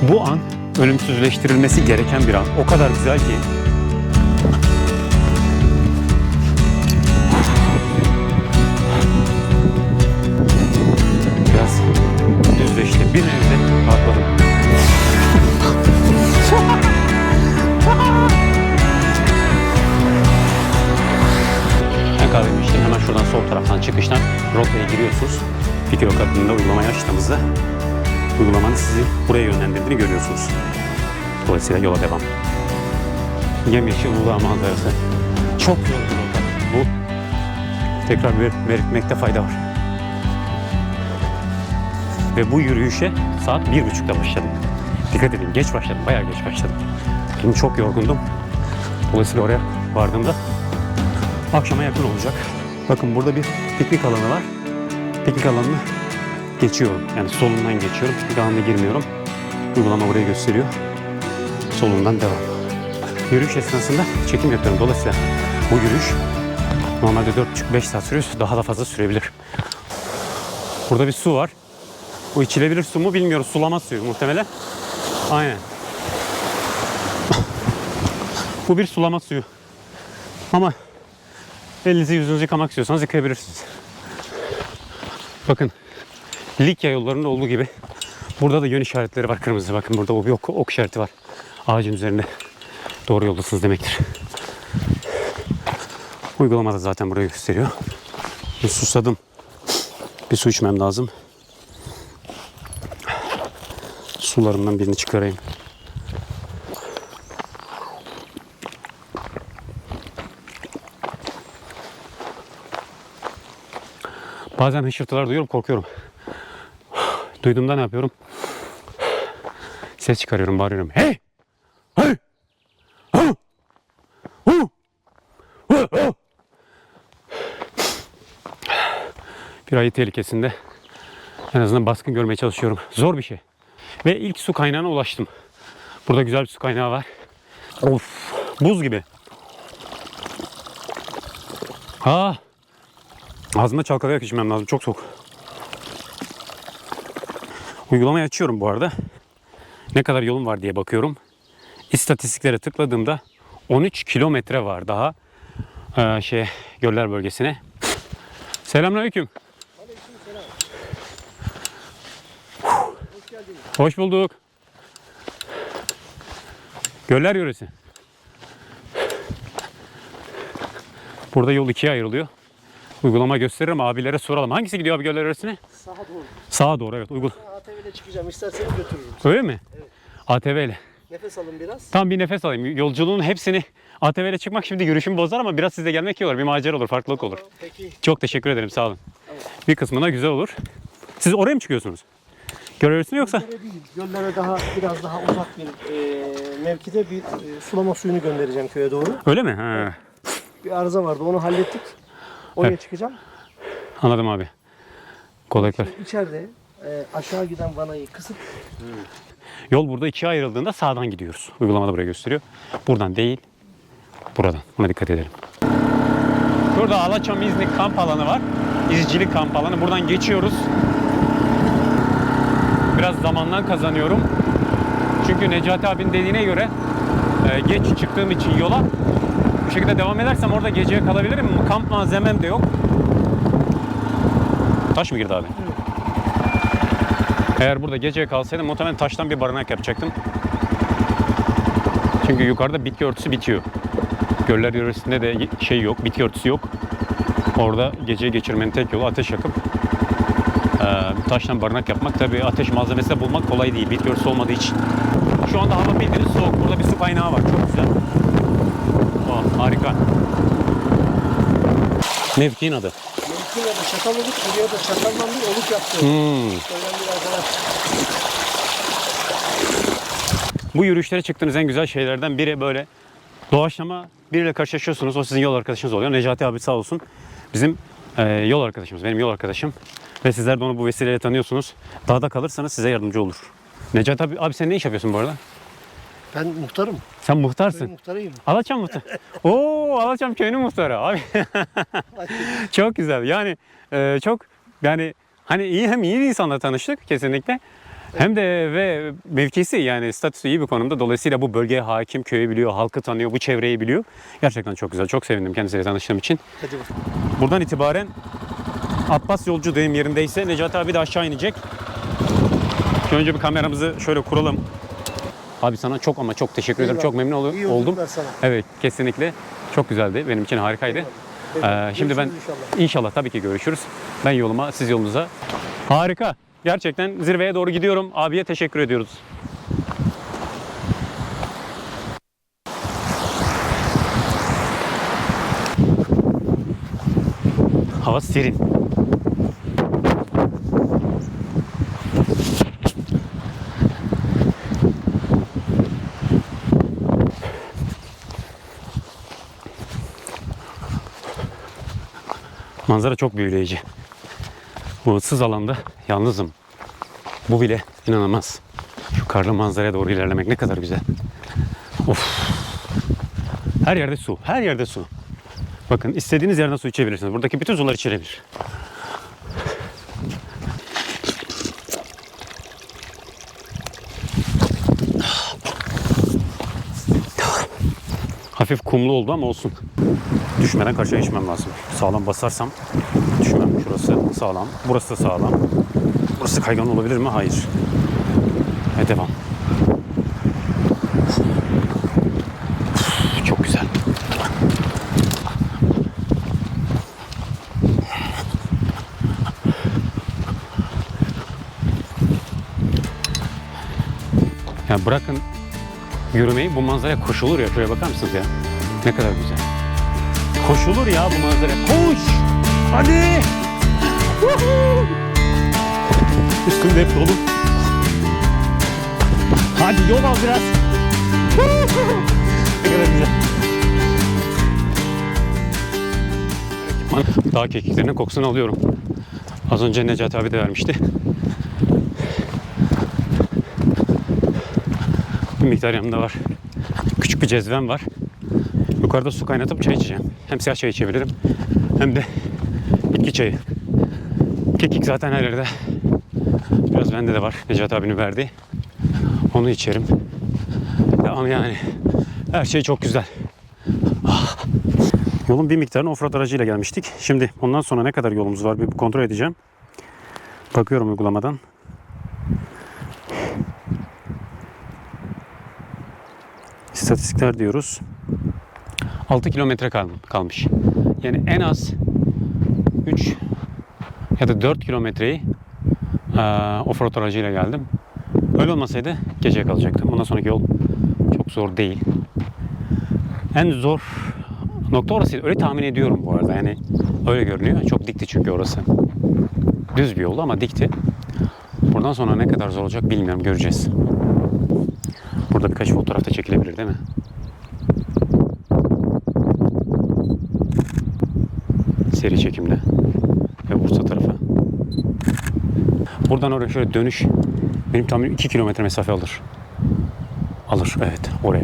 Bu an ölümsüzleştirilmesi gereken bir an. O kadar güzel ki. Biraz düzleşti. Bir nebze rahatladım. Ben kahvemi içtim. Hemen şuradan sol taraftan çıkıştan rotaya giriyorsunuz. Fikir Ok adında uygulamaya açtığımızda uygulamanın sizi buraya yönlendirdiğini görüyorsunuz. Dolayısıyla yola devam. Yemyeşil Uludağ manzarası. Çok zor bir rota. Bu tekrar belirtmekte fayda var. Ve bu yürüyüşe saat 1.30'da başladık. Dikkat edin, geç başladım, bayağı geç başladım. Şimdi çok yorgundum. Dolayısıyla oraya vardığımda akşama yakın olacak. Bakın burada bir piknik alanı var. Piknik alanını geçiyorum. Yani solundan geçiyorum. Piknik alanına girmiyorum. Uygulama burayı gösteriyor. Solundan devam. Yürüyüş esnasında çekim yapıyorum. Dolayısıyla bu yürüyüş normalde 4,5-5 saat sürüyor. Daha da fazla sürebilir. Burada bir su var. Bu içilebilir su mu bilmiyoruz. Sulama suyu muhtemelen. Aynen. Bu bir sulama suyu. Ama elinizi yüzünüzü yıkamak istiyorsanız yıkayabilirsiniz. Bakın. Likya yollarında olduğu gibi burada da yön işaretleri var kırmızı. Bakın burada bir ok işareti var. Ağacın üzerinde. Doğru yoldasınız demektir. Uygulamada zaten burayı gösteriyor. Susadım. Bir su içmem lazım. Sularımdan birini çıkarayım. Bazen hışırtılar duyuyorum, korkuyorum. Duyduğumda ne yapıyorum? Ses çıkarıyorum, bağırıyorum. Hey! Hey! Hu! Hu! Hu! Hu! Bir ayı tehlikesinde en azından baskın görmeye çalışıyorum. Zor bir şey. Ve ilk su kaynağına ulaştım. Burada güzel bir su kaynağı var. Of! Buz gibi. Ha! Ağzımda çalkalayarak içmem lazım. Çok soğuk. Uygulamayı açıyorum bu arada. Ne kadar yolum var diye bakıyorum. İstatistiklere tıkladığımda 13 kilometre var daha Göller bölgesine. Selamünaleyküm. Aleykümselam. Hoş geldiniz. Hoş bulduk. Göller yöresi. Burada yol ikiye ayrılıyor. Uygulama gösteririm, abilere soralım. Hangisi gidiyor abi göller yöresine? Sağa doğru. Sağa doğru, evet. ATV'de çıkacağım. İsterseniz götürürüm. Öyle mi? Evet. ATV ile. Nefes alın biraz. Tam bir nefes alayım. Yolculuğun hepsini ATV ile çıkmak şimdi yürüyüşümü bozar ama biraz sizle gelmek iyi olur. Bir macera olur, farklılık olur. Peki. Çok teşekkür ederim, sağ olun. Tamam. Bir kısmına güzel olur. Siz oraya mı çıkıyorsunuz? Göl yöresine yoksa? Göllere değil. Göllere biraz daha uzak bir mevkide bir sulama suyunu göndereceğim köye doğru. Öyle mi? Ha. Bir arıza vardı. Onu hallettik. Oraya Evet. çıkacağım. Anladım abi. Kolaylıklar. İçeride aşağı giden vanayı kısıp Yol burada ikiye ayrıldığında sağdan gidiyoruz. Uygulamada buraya gösteriyor. Buradan değil, buradan. Buna dikkat edelim. Burada Alaçam İznik kamp alanı var. İzcilik kamp alanı. Buradan geçiyoruz. Biraz zamandan kazanıyorum. Çünkü Necati abinin dediğine göre geç çıktığım için yola bu şekilde devam edersem orada geceye kalabilirim. Kamp malzemem de yok. Taş mı girdi abi? Evet. Eğer burada geceye kalsaydım muhtemelen taştan bir barınak yapacaktım. Çünkü yukarıda bitki örtüsü bitiyor. Göller yöresinde de şey yok, bitki örtüsü yok. Orada geceyi geçirmenin tek yolu ateş yakıp taştan barınak yapmak. Tabii ateş malzemesi de bulmak kolay değil, bitki örtüsü olmadığı için. Şu anda hava bildiğiniz soğuk. Burada bir su kaynağı var, çok güzel. Oh, harika. Mevkiin adı. mevkine de Çataloluk, buraya da çataldan bir oluk yaptı. Önemli bir arkadaş. Bu yürüyüşlere çıktığınız en güzel şeylerden biri böyle doğaçlama biriyle karşılaşıyorsunuz. O sizin yol arkadaşınız oluyor. Necati abi sağ olsun. Bizim yol arkadaşımız, benim yol arkadaşım. Ve sizler de onu bu vesileyle tanıyorsunuz. Dağda kalırsanız size yardımcı olur. Necati abi sen ne iş yapıyorsun bu arada? Ben muhtarım. Sen muhtarsın. Köyün muhtarıyım. Alaçam muhtarı. Oo, Alaçam köyünün muhtarı abi. Çok güzel. Yani çok yani hani iyi hem iyi bir insanla tanıştık kesinlikle. Hem de ve mevkisi yani statüsü iyi bir konumda. Dolayısıyla bu bölgeye hakim, köyü biliyor, halkı tanıyor, bu çevreyi biliyor. Gerçekten çok güzel. Çok sevindim kendisiyle tanıştığım için. Hadi bakalım. Buradan itibaren Abbas Yolcu deyim yerindeyse Necati abi de aşağı inecek. Şimdi önce bir kameramızı şöyle kuralım. Abi sana çok ama çok teşekkür ederim. Eyvallah. Çok memnun İyi oldum. yolculuklar sana. Evet, kesinlikle. Çok güzeldi. Benim için harikaydı. Şimdi ben Görüşürüz inşallah. inşallah tabii ki görüşürüz. Ben yoluma, siz yolunuza. Harika. Gerçekten zirveye doğru gidiyorum. Abiye teşekkür ediyoruz. Hava serin. Manzara çok büyüleyici. Bu ıssız alanda yalnızım. Bu bile inanılmaz. Şu karlı manzaraya doğru ilerlemek ne kadar güzel. Of. Her yerde su. Her yerde su. Bakın istediğiniz yerden su içebilirsiniz. Buradaki bütün sular içilebilir. Hafif kumlu oldu ama olsun. Düşmeden karşıya geçmem lazım. Sağlam basarsam düşmem. Şurası sağlam. Burası da sağlam. Burası kaygan olabilir mi? Hayır. Ve devam. Çok güzel. Ya bırakın yürümeyi, bu manzaraya koşulur ya. Şuraya bakar mısınız ya? Ne kadar güzel. Koşulur ya bu manzaraya. Koş! Hadi! Üstümde hep dolu. Hadi yol al biraz. Ne kadar güzel. Dağ kekiklerinin kokusunu alıyorum. Az önce Necati abi de vermişti. Bir miktar yanımda var. Küçük bir cezvem var. Yukarıda su kaynatıp çay içeceğim. Hem siyah çay içebilirim hem de bitki çayı. Kekik zaten her yerde. Biraz bende de var. Necati abinin verdiği. Onu içerim. Ama yani her şey çok güzel. Ah. Yolun bir miktarını offroad aracıyla gelmiştik. Şimdi ondan sonra ne kadar yolumuz var bir kontrol edeceğim. Bakıyorum uygulamadan. İstatistikler diyoruz. 6 kilometre kalmış. Yani en az 3 ya da 4 kilometreyi offroad aracıyla geldim. Öyle olmasaydı geceye kalacaktım. Ondan sonraki yol çok zor değil. En zor nokta orasıydı. Öyle tahmin ediyorum bu arada. Yani öyle görünüyor. Çok dikti çünkü orası. Düz bir yoldu ama dikti. Buradan sonra ne kadar zor olacak bilmiyorum. Göreceğiz. Burada birkaç fotoğraf da çekilebilir değil mi? Seri çekimde. Ve Bursa tarafı. Buradan oraya şöyle dönüş benim tahminim 2 kilometre mesafe alır. Alır evet oraya.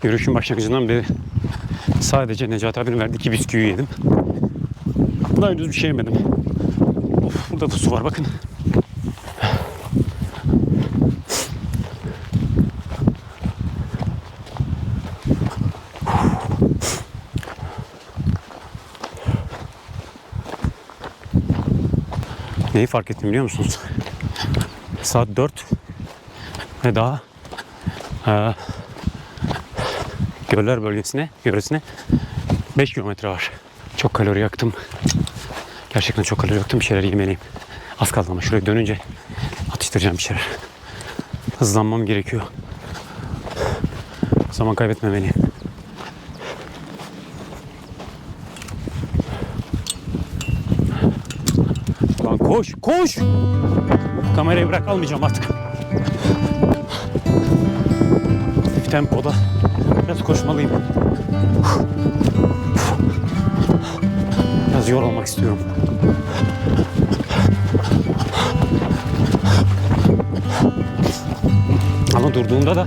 Yürüyüşün başlangıcından beri sadece Necati abinin verdiği 2 bisküvi yedim. Daha henüz bir şey yemedim. Of, burada da su var bakın. Neyi fark ettim biliyor musunuz? Saat 4 ve daha Göller bölgesine, yöresine 5 kilometre var. Çok kalori yaktım. Gerçekten çok kalori yaktım. Bir şeyler yemeliyim. Az kaldı ama şuraya dönünce atıştıracağım bir şeyler. Hızlanmam gerekiyor. Zaman kaybetmemeliyim. Lan koş, koş! Kamerayı bırak, almayacağım artık. Hafif tempoda biraz koşmalıyım. Biraz yorulmak istiyorum. Ama durduğumda da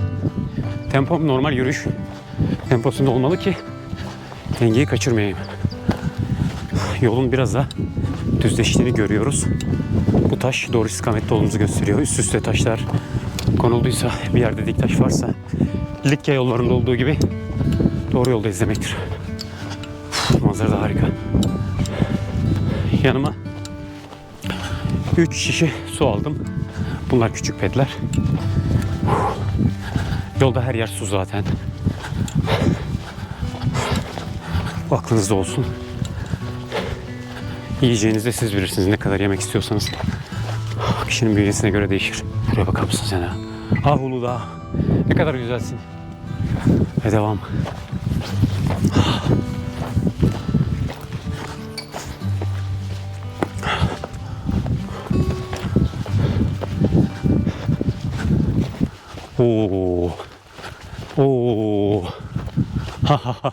Tempom normal yürüyüş temposunda olmalı ki dengeyi kaçırmayayım. Yolun biraz da düzleştiğini görüyoruz. Bu taş doğru istikamette olduğumuzu gösteriyor. Üst üste taşlar konulduysa, bir yerde dik taş varsa, Likya yollarında olduğu gibi doğru yolda izlemektir. Manzara da harika. Yanıma 3 şişe su aldım. Bunlar küçük petler. Yolda her yer su zaten. Bu aklınızda olsun. Yiyeceğinizi de siz bilirsiniz, ne kadar yemek istiyorsanız. Kişinin bünyesine göre değişir. Buraya bakar mısın sen ha? Ah Uludağ. Ne kadar güzelsin. Ve devam. Oo. Oo. Ha ha ha.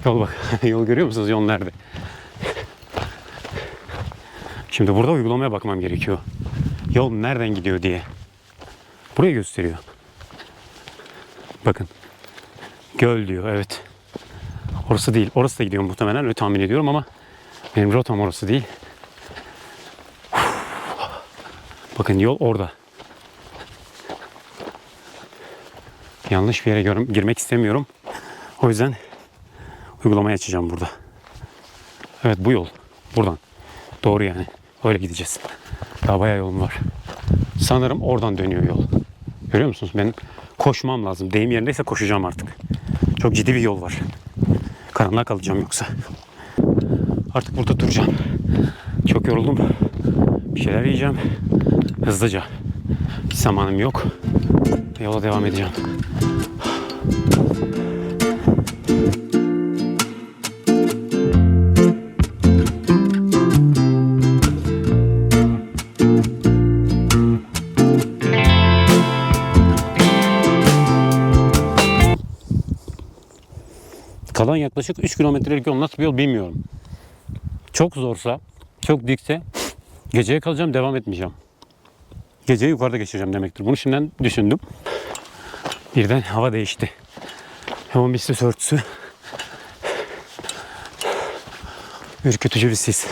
Yol bak. Yol görüyor musunuz? Yol nerede? Şimdi burada uygulamaya bakmam gerekiyor. Yol nereden gidiyor diye. Burayı gösteriyor. Bakın. Göl diyor. Evet. Orası değil. Orası da gidiyor muhtemelen. Öyle tahmin ediyorum ama benim rotam orası değil. Bakın yol orada. Yanlış bir yere girmek istemiyorum. O yüzden uygulamayı açacağım burada. Evet, bu yol. Buradan. Doğru yani. Öyle gideceğiz. Daha bayağı yolum var. Sanırım oradan dönüyor yol. Görüyor musunuz? Benim koşmam lazım. Deyim yerindeyse koşacağım artık. Çok ciddi bir yol var. Karanlığa kalacağım yoksa. Artık burada duracağım. Çok yoruldum. Bir şeyler yiyeceğim. Hızlıca. Hiç zamanım yok. Yola devam edeceğim. Kalan yaklaşık 3 kilometrelik yol nasıl bir yol bilmiyorum. Çok zorsa, çok dikse geceye kalacağım, devam etmeyeceğim. Geceyi yukarıda geçireceğim demektir. Bunu şimdiden düşündüm. Birden hava değişti. Hemen bir sis örtüsü. Ürkütücü bir sis.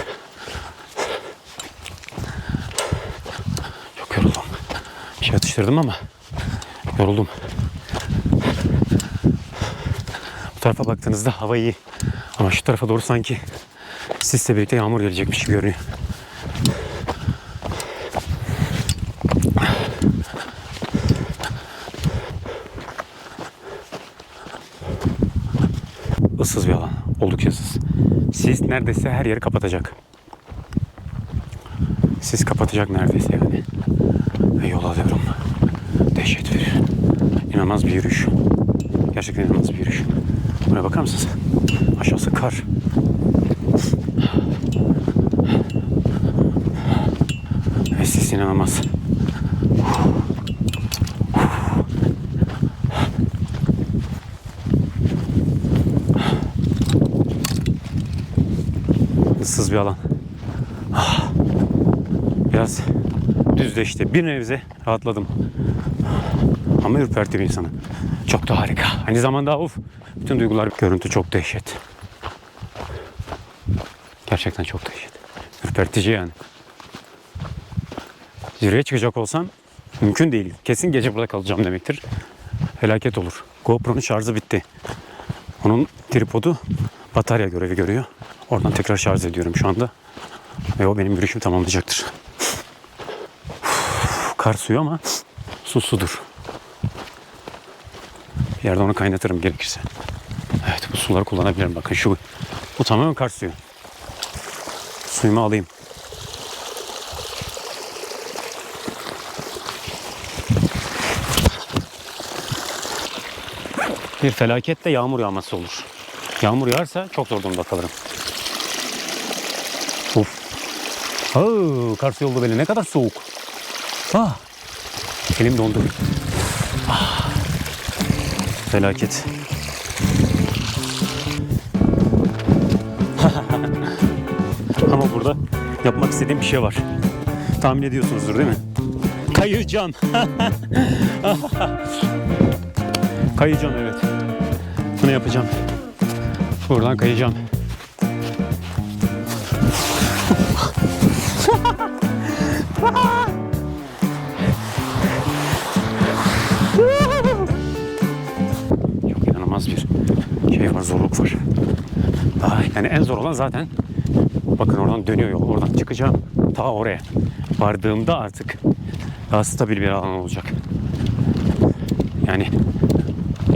Çok yoruldum. Bir şey atıştırdım ama yoruldum. Bu tarafa baktığınızda hava iyi. Ama şu tarafa doğru sanki sisle birlikte yağmur gelecekmiş gibi görünüyor. Issız bir alan. Oldukça ıssız. Sis neredeyse her yeri kapatacak. Sis kapatacak neredeyse yani. Ve yol alıyorum. Dehşet verir. İnanılmaz bir yürüyüş. Gerçekten inanılmaz bir yürüyüş. Buraya bakar mısınız? Aşağısı kar. Ve sis inanılmaz. Issız bir alan. Biraz düzleşti. Bir nebze rahatladım. Ama ürperti bir insanı. Çok da harika. Aynı zamanda bütün duygular, görüntü çok dehşet. Gerçekten çok dehşet. Ürpertici yani. Zirveye çıkacak olsam mümkün değil. Kesin gece burada kalacağım demektir. Felaket olur. GoPro'nun şarjı bitti. Onun tripodu batarya görevi görüyor. Oradan tekrar şarj ediyorum şu anda. Ve o benim yürüyüşümü tamamlayacaktır. Kar suyu ama sudur. Bir yerde onu kaynatırım gerekirse. Evet, bu suları kullanabilirim. Bakın bu tamamen kar suyu. Suyumu alayım. Bir felaket de yağmur yağması olur. Yağmur yağarsa çok zor durumda kalırım. Of. Kar suyu oldu beni. Ne kadar soğuk. Elim dondu. Felaket. Ama burada yapmak istediğim bir şey var. Tahmin ediyorsunuzdur değil mi? Kayacağım. Kayacağım, evet. Bunu yapacağım. Buradan kayacağım. Çok inanılmaz bir şey var, zorluk var. Yani en zor olan zaten, bakın oradan dönüyor yol. Oradan çıkacağım ta oraya. Vardığımda artık daha stabil bir alan olacak. Yani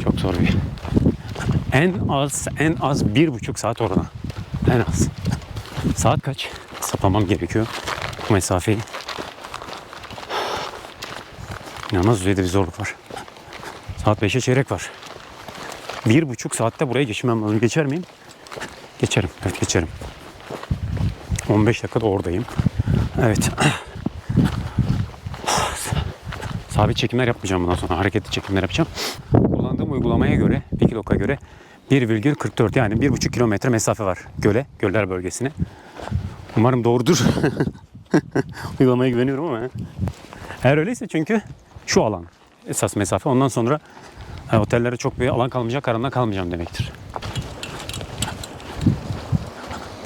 çok zor bir. En az 1,5 saat oradan. En az. Saat kaç? Saplamam gerekiyor bu mesafeyi. İnanılmaz düzeyde bir zorluk var. Saat 5'e çeyrek var. 1,5 saatte buraya geçmem lazım. Geçer miyim? Geçerim. Evet, geçerim. 15 dakikada oradayım. Evet. Sabit çekimler yapmayacağım bundan sonra. Hareketli çekimler yapacağım. Kullandığım uygulamaya göre, Wikilog'a göre 1,44, yani 1,5 kilometre mesafe var göle, göller bölgesine. Umarım doğrudur. Uygulamaya güveniyorum ama. Eğer öyleyse, çünkü şu alan esas mesafe. Ondan sonra otellere çok bir alan kalmayacak, karanlığa kalmayacağım demektir.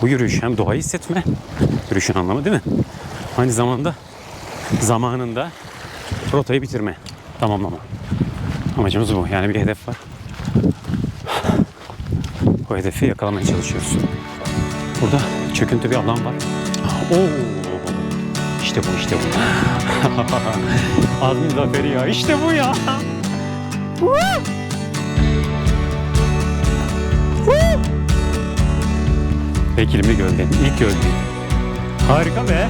Bu yürüyüş hem doğayı hissetme, yürüyüşün anlamı değil mi? Aynı zamanda zamanında rotayı bitirme, tamamlama. Amacımız bu. Yani bir hedef var. O hedefi yakalamaya çalışıyoruz. Burada çöküntü bir alan var. Oo! İşte bu, işte bu. Azmi zaferi ya. İşte bu ya. Ve Kilimli Göl'deyim. İlk göldeyim. Harika be.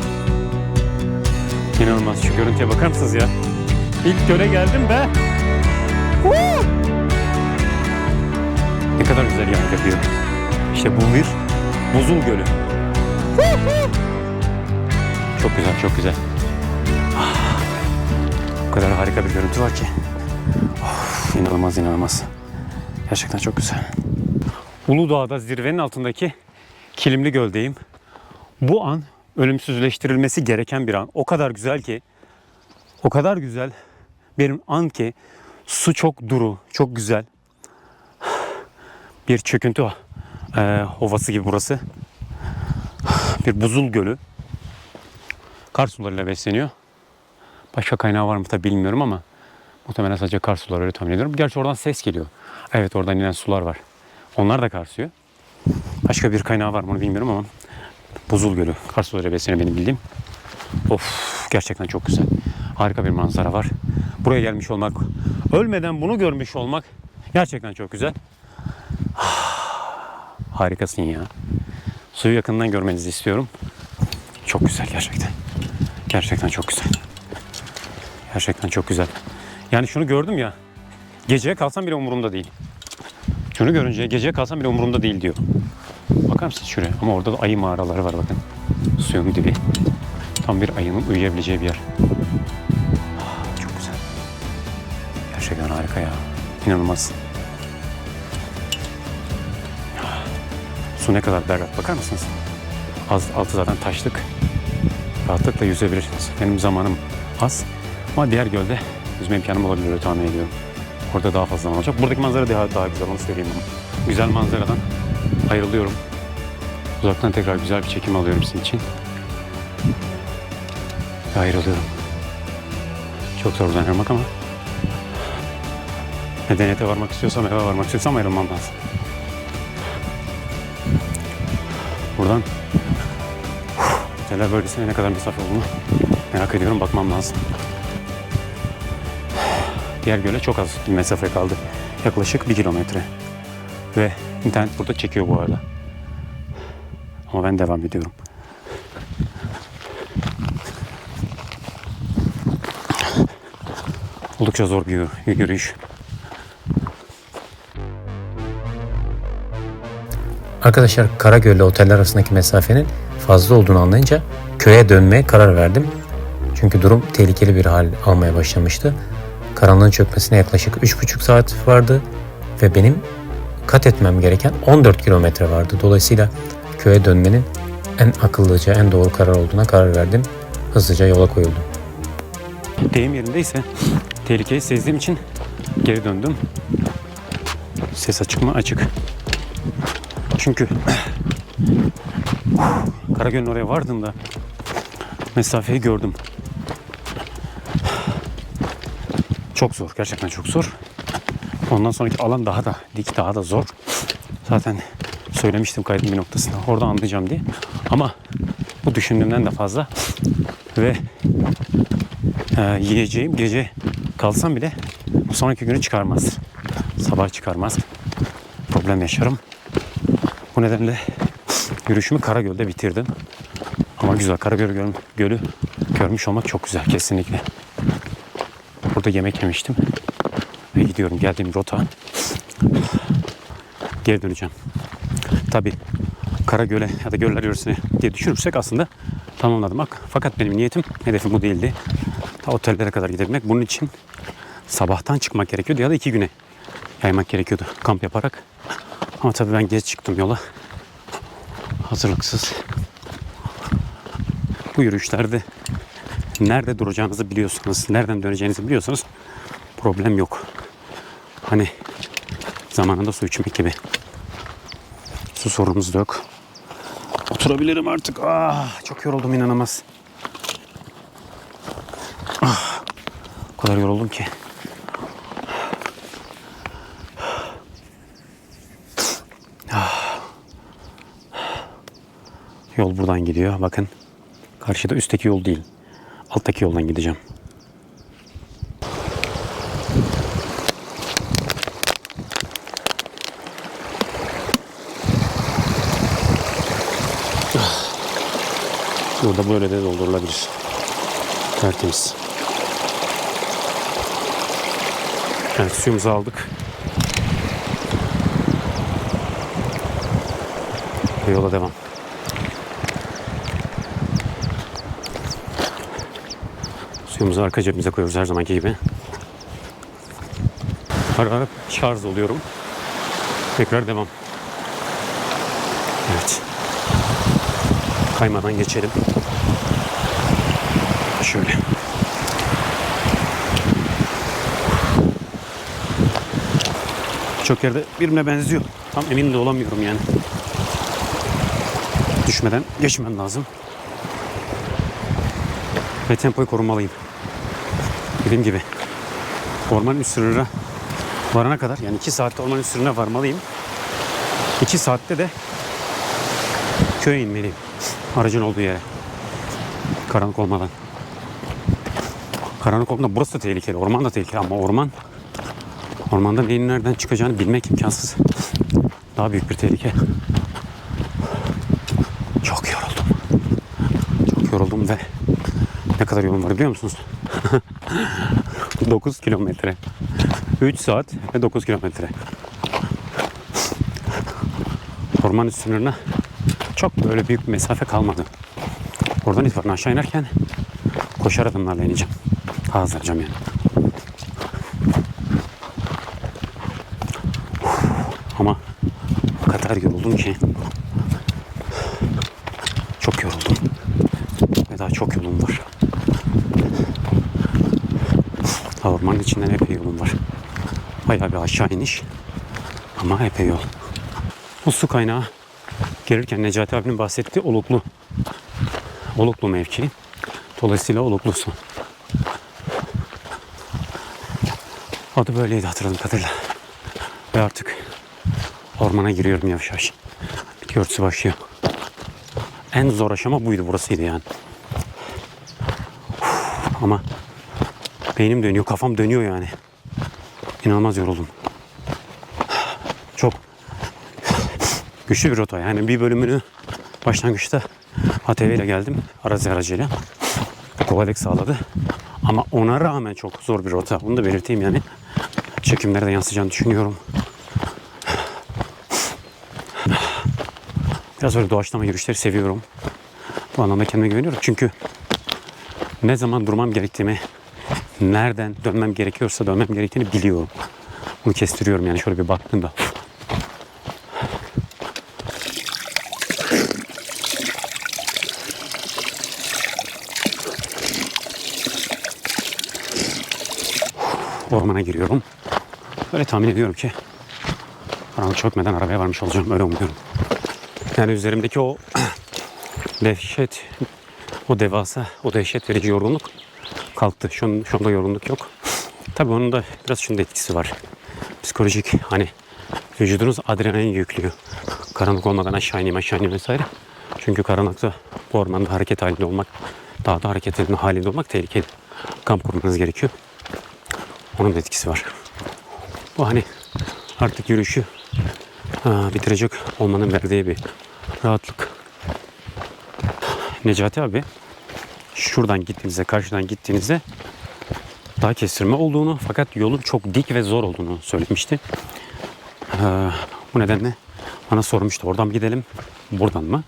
İnanılmaz. Şu görüntüye bakar mısınız ya? İlk göle geldim be. Ne kadar güzel yankı yapıyor. İşte bu bir buzul gölü. Çok güzel, çok güzel. O kadar harika bir görüntü var ki. Of, inanılmaz, inanılmaz. Gerçekten çok güzel. Uludağ'da zirvenin altındaki Kilimli Göl'deyim. Bu an ölümsüzleştirilmesi gereken bir an. O kadar güzel ki, o kadar güzel bir an ki, su çok duru, çok güzel. Bir çöküntü ovası gibi burası. Bir buzul gölü. Kar sularıyla besleniyor. Başka kaynağı var mı tabi bilmiyorum ama muhtemelen sadece kar suları, öyle tahmin ediyorum. Gerçi oradan ses geliyor. Evet, oradan inen sular var. Onlar da kar suyu. Başka bir kaynağı var mı onu bilmiyorum ama buzul gölü. Kar sularıyla besleniyor benim bildiğim. Of, gerçekten çok güzel. Harika bir manzara var. Buraya gelmiş olmak, ölmeden bunu görmüş olmak gerçekten çok güzel. Harikasın ya. Suyu yakından görmenizi istiyorum. Çok güzel gerçekten. Gerçekten çok güzel. Gerçekten çok güzel. Yani şunu gördüm ya. Geceye kalsam bile umurumda değil. Şunu görünce geceye kalsam bile umurumda değil diyor. Bakar mısınız şuraya? Ama orada da ayı mağaraları var bakın. Suyun dibi. Tam bir ayının uyuyabileceği bir yer. Çok güzel. Gerçekten harika ya. İnanılmaz. Su ne kadar berrak, bakar mısınız? Altı zaten taşlık. Rahatlıkla yüzebilirsiniz. Benim zamanım az ama diğer gölde yüzme imkanım olabilir, öyle tahmin ediyorum. Orada daha fazla zaman olacak. Buradaki manzara daha güzel, onu söyleyeyim ama. Güzel manzaradan ayrılıyorum. Uzaktan tekrar güzel bir çekim alıyorum sizin için. Ve ayrılıyorum. Çok zor buradan ayrılmak ama medeniyete varmak istiyorsam, eve varmak istiyorsam ayrılmam lazım. Buradan Teller bölgesine ne kadar mesafe olduğunu merak ediyorum, bakmam lazım. Diğer göle çok az bir mesafe kaldı. Yaklaşık 1 kilometre. Ve internet burada çekiyor bu arada. Ama ben devam ediyorum. Oldukça zor bir yürüyüş. Arkadaşlar, Karagöl ile oteller arasındaki mesafenin fazla olduğunu anlayınca köye dönmeye karar verdim. Çünkü durum tehlikeli bir hal almaya başlamıştı. Karanlığın çökmesine yaklaşık 3,5 saat vardı ve benim kat etmem gereken 14 kilometre vardı. Dolayısıyla köye dönmenin en akıllıca, en doğru karar olduğuna karar verdim. Hızlıca yola koyuldum. Deyim yerindeyse tehlikeyi sezdiğim için geri döndüm. Ses açık mı? Açık. Çünkü Karagöl'ün oraya vardığımda mesafeyi gördüm. Çok zor. Gerçekten çok zor. Ondan sonraki alan daha da dik, daha da zor. Zaten söylemiştim kaydın bir noktasında. Orada anlayacağım diye. Ama bu düşündüğümden de fazla. Ve yiyeceğim gece kalsam bile sonraki günü çıkarmaz. Sabah çıkarmaz. Problem yaşarım. Bu nedenle yürüyüşümü Karagöl'de bitirdim. Ama güzel. Karagöl Gölü görmüş olmak çok güzel kesinlikle. Burada yemek yemiştim. Ve gidiyorum. Geldiğim rota. Geri döneceğim. Tabii Karagöl'e ya da göller yörüsüne diye düşünürsek aslında tamamladım. Fakat benim niyetim, hedefim bu değildi. Ta otellere kadar gidebilmek. Bunun için sabahtan çıkmak gerekiyordu ya da 2 güne yaymak gerekiyordu kamp yaparak. Ama tabii ben geç çıktım yola. Hazırlıksız. Bu yürüyüşlerde nerede duracağınızı biliyorsanız, nereden döneceğinizi biliyorsanız problem yok. Hani zamanında su içmek gibi. Su sorunumuz da yok. Oturabilirim artık. Çok yoruldum, inanılmaz. O kadar yoruldum ki. Yol buradan gidiyor. Bakın. Karşıda üstteki yol değil. Alttaki yoldan gideceğim. Burada böyle de doldurulabilir. Tertemiz. Evet, suyumuzu aldık. Ve yola devam. Suyumuzu arka cebimize koyuyoruz her zamanki gibi. Ara ara şarj oluyorum. Tekrar devam. Evet. Kaymadan geçelim. Şöyle. Çok yerde birbirine benziyor. Tam emin de olamıyorum yani. Düşmeden geçmem lazım. Ve tempoyu korumalıyım. Dediğim gibi ormanın üst sınırına varana kadar, yani 2 saatte ormanın üst sınırına varmalıyım. 2 saatte de köye inmeliyim. Aracın olduğu yere. Karanlık olmadan. Karanlık olduğunda burası da tehlikeli. Orman da tehlikeli ama ormanda neyin nereden çıkacağını bilmek imkansız. Daha büyük bir tehlike. Çok yoruldum. Çok yoruldum ve ne kadar yolum var biliyor musunuz? 9 kilometre. 3 saat ve 9 kilometre. Orman üst sınırına çok böyle büyük bir mesafe kalmadı. Oradan itibaren aşağı inerken koşar adımlarla ineceğim. Hazırlayacağım yani. Ama o kadar yoruldum ki. Çok yoruldum. Ve daha çok yolum var. Ormanın içinden epey yolum var. Bayağı bir aşağı iniş. Ama epey yol. Bu su kaynağı gelirken Necati abinin bahsettiği Oluklu mevki. Dolayısıyla Oluklu su. Adı böyleydi hatırladığım kadarıyla. Ve artık ormana giriyorum yavaş yavaş. Bitki örtüsü başlıyor. En zor aşama buydu, burasıydı yani. Ama beynim dönüyor, kafam dönüyor yani. İnanılmaz yoruldum. Çok güçlü bir rota. Yani bir bölümünü başlangıçta ATV ile geldim. Arazi aracıyla. Kovalek sağladı. Ama ona rağmen çok zor bir rota. Bunu da belirteyim yani. Çekimlere de yansıyacağını düşünüyorum. Biraz öyle doğaçlama yürüyüşleri seviyorum. Bu anlamda kendime güveniyorum. Çünkü ne zaman durmam gerektiğimi, nereden dönmem gerekiyorsa dönmem gerektiğini biliyorum. Bunu kestiriyorum yani şöyle bir baktığımda. Ormana giriyorum. Böyle tahmin ediyorum ki Karanlık çökmeden arabaya varmış olacağım. Öyle umuyorum. Yani üzerimdeki o dehşet, o devasa, o dehşet verici yorgunluk kalktı. Şu anda yorgunluk yok. Tabii onun da biraz şunun da etkisi var. Psikolojik, hani vücudunuz adrenalin yüklüyor. Karanlık olmadan aşağı ineyim vesaire. Çünkü karanlıkta bu ormanda hareket halinde olmak, dağda hareket halinde olmak tehlikeli. Kamp kurmanız gerekiyor. Onun da etkisi var. Bu hani artık yürüyüşü bitirecek olmanın verdiği bir rahatlık. Necati abi şuradan gittiğinizde, karşıdan gittiğinizde daha kestirme olduğunu, fakat yolun çok dik ve zor olduğunu söylemişti. Bu nedenle bana sormuştu, oradan mı gidelim, buradan mı?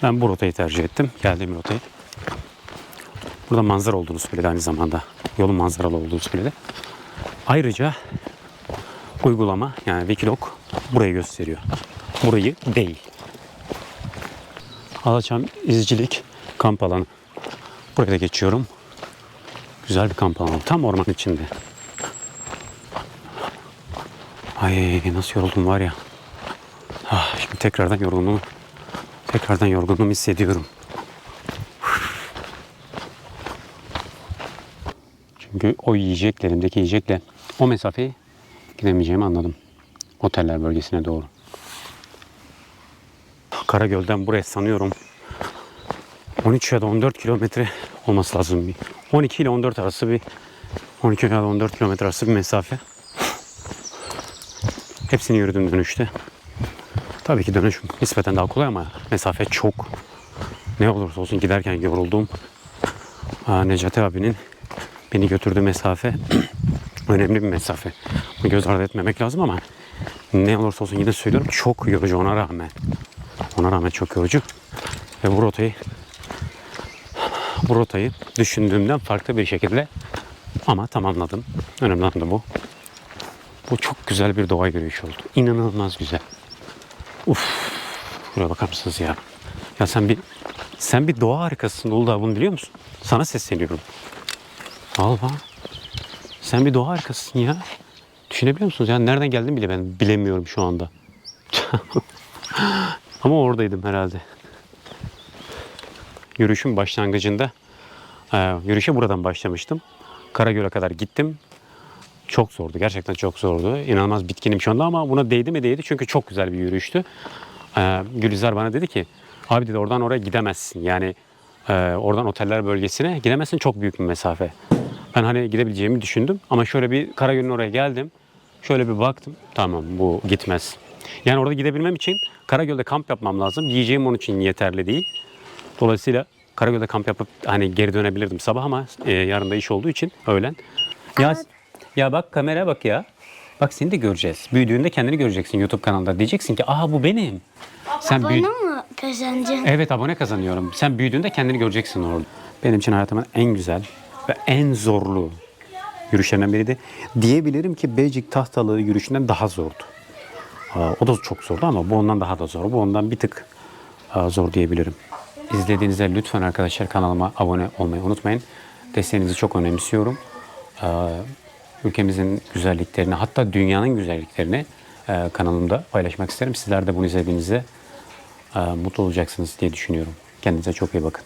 Ben bu rotayı tercih ettim. Geldiğim rotayı. Burada manzara olduğunu söyledi aynı zamanda. Yolun manzaralı olduğunu söyledi. Ayrıca uygulama, yani Wikiloc burayı gösteriyor. Burayı değil. Alaçam İzcilik kamp alanı. Buraya da geçiyorum. Güzel bir kamp alanı. Tam orman içinde. Ay nasıl yoruldum var ya. Şimdi tekrardan yorgunluğumu hissediyorum. Çünkü o elimdeki yiyecekle o mesafeyi gidemeyeceğimi anladım. Oteller bölgesine doğru. Karagöl'den buraya sanıyorum 13 ya da 14 kilometre olması lazım. 12 ile 14 arası bir 12 ya da 14 kilometre arası bir mesafe. Hepsini yürüdüm dönüşte. Tabii ki dönüş nispeten daha kolay ama mesafe çok. Ne olursa olsun giderken yoruldum. Necati abinin beni götürdüğü mesafe önemli bir mesafe. Bunu göz ardı etmemek lazım ama ne olursa olsun yine söylüyorum, çok yorucu ona rağmen. Ona rağmen çok yorucu. Ve bu rotayı düşündüğümden farklı bir şekilde ama tamamladım. Önemli olan da bu. Bu çok güzel bir doğa yürüyüşü oldu. İnanılmaz güzel. Şuraya bakar mısınız ya? Ya sen bir doğa harikasısın Uludağ, bunu biliyor musun? Sana sesleniyorum. Vallahi sen bir doğa harikasısın ya. Düşünebiliyor musunuz? Yani nereden geldim bile ben bilemiyorum şu anda. Ama oradaydım herhalde. Yürüyüşün başlangıcında yürüyüşe buradan başlamıştım. Karagöl'e kadar gittim. Çok zordu. Gerçekten çok zordu. İnanılmaz bitkinim şu anda ama buna değdi mi değdi. Çünkü çok güzel bir yürüyüştü. Gülizar bana dedi ki abi dedi oradan oraya gidemezsin. Yani oradan oteller bölgesine gidemezsin. Çok büyük bir mesafe. Ben hani gidebileceğimi düşündüm. Ama şöyle bir Karagöl'ün oraya geldim. Şöyle bir baktım. Tamam bu gitmez. Yani orada gidebilmem için Karagöl'de kamp yapmam lazım. Yiyeceğim onun için yeterli değil. Dolayısıyla Karagöl'de kamp yapıp hani geri dönebilirdim sabah ama yarın da iş olduğu için öğlen. Ya bak kameraya bak ya. Bak seni de göreceğiz. Büyüdüğünde kendini göreceksin YouTube kanalında. Diyeceksin ki bu benim. Sen Abone mı kazanacaksın? Evet, abone kazanıyorum. Sen büyüdüğünde kendini göreceksin orada. Benim için hayatımın en güzel ve en zorlu yürüyüşlerinden biriydi. Diyebilirim ki Beycik Tahtalı yürüyüşünden daha zordu. O da çok zordu ama bu ondan daha da zor. Bu ondan bir tık zor diyebilirim. İzlediğinizde lütfen arkadaşlar kanalıma abone olmayı unutmayın. Desteğinizi çok önemsiyorum. Ülkemizin güzelliklerini, hatta dünyanın güzelliklerini kanalımda paylaşmak isterim. Sizler de bunu izlediğinizde mutlu olacaksınız diye düşünüyorum. Kendinize çok iyi bakın.